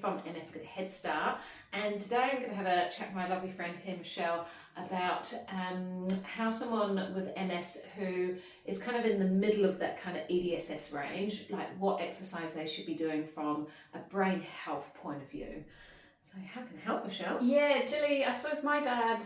from MS get a head start. And today I'm going to have a chat with my lovely friend here, Michelle, about how someone with MS who is kind of in the middle of that kind of EDSS range, like what exercise they should be doing from a brain health point of view. So how can I help, Michelle? Yeah, Gilly, I suppose my dad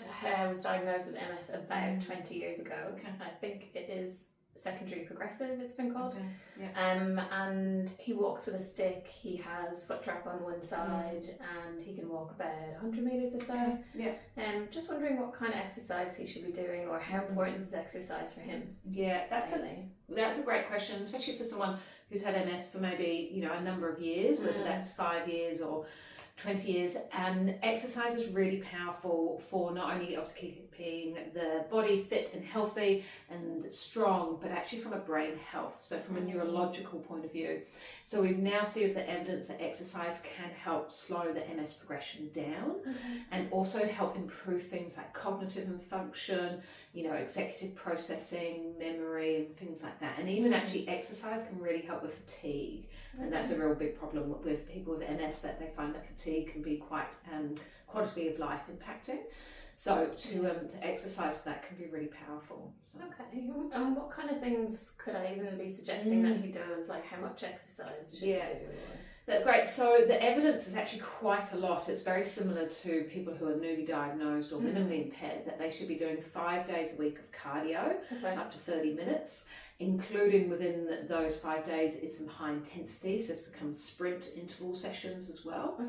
was diagnosed with MS about 20 years ago. Okay. I think it is secondary progressive, it's been called. Okay. Yeah. And he walks with a stick, he has foot trap on one side, and he can walk about 100 metres or so. Okay. Yeah. Just wondering what kind of exercise he should be doing, or how important is exercise for him? Yeah, that's a great question, especially for someone who's had MS for maybe, you know, a number of years, whether that's 5 years or 20 years. Exercise is really powerful for not only also keeping the body fit and healthy and strong, but actually from a brain health, so from a neurological point of view. So we now see with the evidence that exercise can help slow the MS progression down and also help improve things like cognitive and function, you know, executive processing, memory and things like that. And even actually exercise can really help with fatigue. And that's a real big problem with people with MS, that they find that fatigue can be quite quality of life impacting. So to exercise for that can be really powerful. So. Okay, and what kind of things could I even be suggesting that he does? Like how much exercise should he do? That's great. So the evidence is actually quite a lot. It's very similar to people who are newly diagnosed or minimally impaired, that they should be doing 5 days a week of cardio, up to 30 minutes, including within those 5 days is some high intensity, so some sprint interval sessions as well.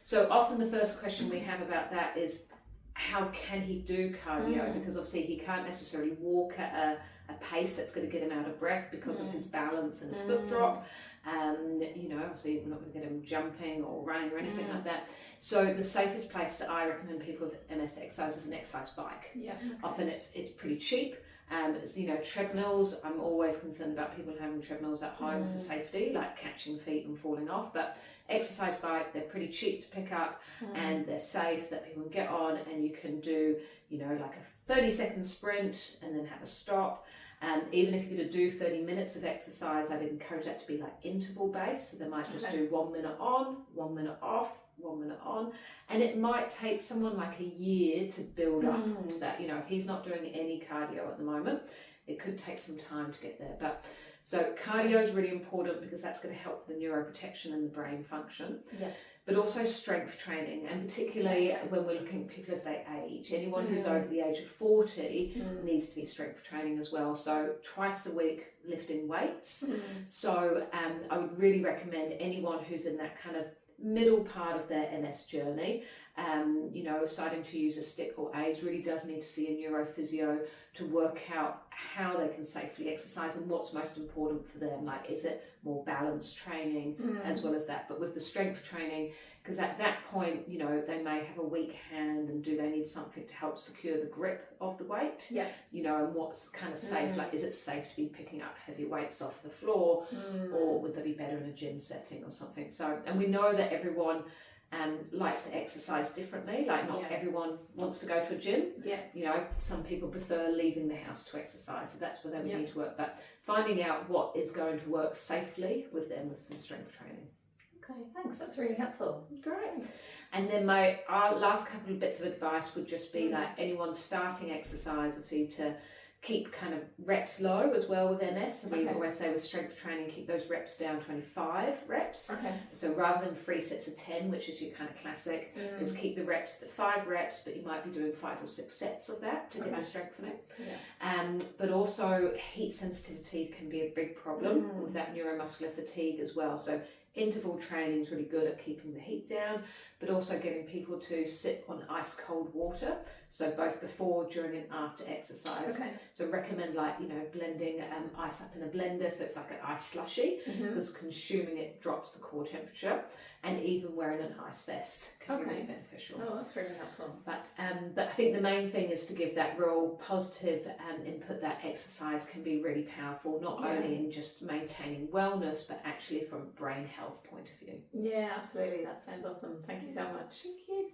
So often the first question we have about that is, how can he do cardio? Because obviously he can't necessarily walk at a pace that's going to get him out of breath because of his balance and his foot drop. You know, obviously we're not going to get him jumping or running or anything like that. So the safest place that I recommend people with MS exercise is an exercise bike. Often it's pretty cheap. It's, you know, treadmills, I'm always concerned about people having treadmills at home for safety, like catching feet and falling off, but exercise bike, they're pretty cheap to pick up and they're safe, that people can get on, and you can do, you know, like a 30-second sprint and then have a stop. Even if you're going to do 30 minutes of exercise, I'd encourage that to be like interval based, so they might just do 1 minute on, 1 minute off, 1 minute on, and it might take someone like a year to build up to that. You know, if he's not doing any cardio at the moment, it could take some time to get there. But so cardio is really important because that's going to help the neuroprotection and the brain function. But also strength training, and particularly when we're looking at people as they age. Anyone who's over the age of 40 needs to be strength training as well. So twice a week lifting weights. So I would really recommend anyone who's in that kind of middle part of their MS journey, you know, starting to use a stick or aids, really does need to see a neurophysio to work out how they can safely exercise and what's most important for them. Like, is it more balance training as well as that? But with the strength training, because at that point, you know, they may have a weak hand, and do they need something to help secure the grip of the weight? You know, and what's kind of safe, like, is it safe to be picking up heavy weights off the floor, or would they be better in a gym setting or something? So, and we know that everyone likes to exercise differently. Like, not everyone wants to go to a gym. You know, some people prefer leaving the house to exercise, so that's where they would need to work. But finding out what is going to work safely with them with some strength training. Okay, thanks, that's really helpful. Great. And then our last couple of bits of advice would just be like, anyone starting exercise, obviously, to keep kind of reps low as well with MS. So we always say with strength training, keep those reps down, 25 reps. So rather than 3 sets of 10, which is your kind of classic, is keep the reps to 5 reps, but you might be doing 5 or 6 sets of that to get the strengthening. But also heat sensitivity can be a big problem with that neuromuscular fatigue as well. So interval training is really good at keeping the heat down, but also getting people to sit on ice cold water, so both before, during and after exercise. So recommend, like, you know, blending ice up in a blender, so it's like an ice slushy, because consuming it drops the core temperature, and even wearing an ice vest can be really beneficial. Oh, that's really helpful. But I think the main thing is to give that real positive input, that exercise can be really powerful, not only in just maintaining wellness, but actually from a brain health point of view. Yeah, absolutely. That sounds awesome. Thank you so much. Thank you.